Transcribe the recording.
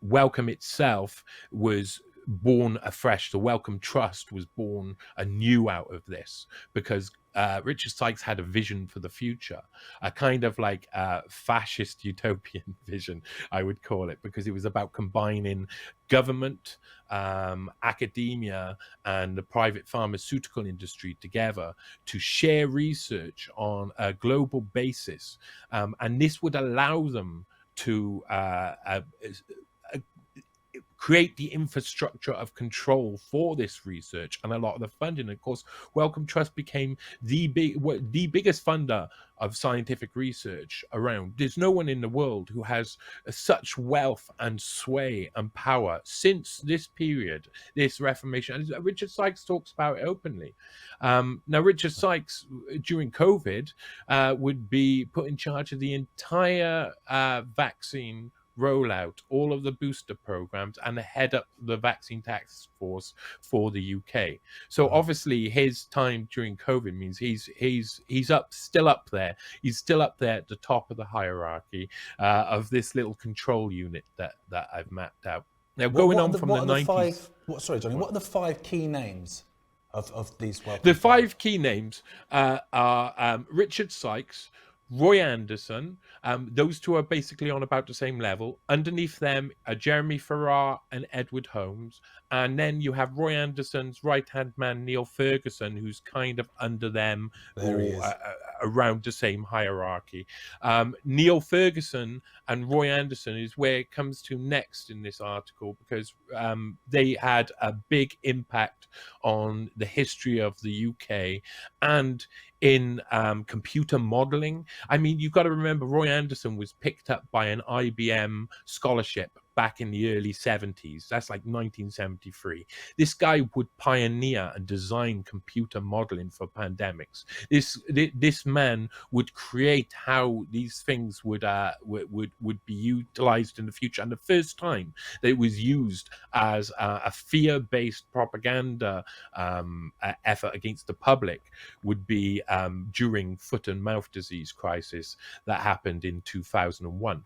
Wellcome itself was born afresh. The Wellcome Trust was born anew out of this, because Richard Sykes had a vision for the future, a kind of like fascist utopian vision, I would call it, because it was about combining government, academia, and the private pharmaceutical industry together to share research on a global basis. And this would allow them to create the infrastructure of control for this research and a lot of the funding. Of course, Wellcome Trust became the biggest funder of scientific research around. There's no one in the world who has such wealth and sway and power since this period, this Reformation. And Richard Sykes talks about it openly. Now, Richard Sykes, during COVID, would be put in charge of the entire vaccine rollout, all of the booster programs, and head up the vaccine task force for the UK. So obviously his time during COVID means he's still up there. He's still up there at the top of the hierarchy of this little control unit that I've mapped out. Now, going on from the 90s. Sorry, Johnny. What are the 5 key names of these Wellcome? The 5 key names are Richard Sykes, Roy Anderson. Those two are basically on about the same level. Underneath them are Jeremy Farrar and Edward Holmes. And then you have Roy Anderson's right-hand man, Neil Ferguson, who's kind of under them, or around the same hierarchy. Neil Ferguson and Roy Anderson is where it comes to next in this article, because they had a big impact on the history of the UK and in computer modeling. I mean, you've got to remember, Roy Anderson was picked up by an IBM scholarship back in the early 70s. That's like 1973. This guy would pioneer and design computer modeling for pandemics. This man would create how these things would be utilized in the future. And the first time that it was used as a fear-based propaganda effort against the public would be during foot and mouth disease crisis that happened in 2001.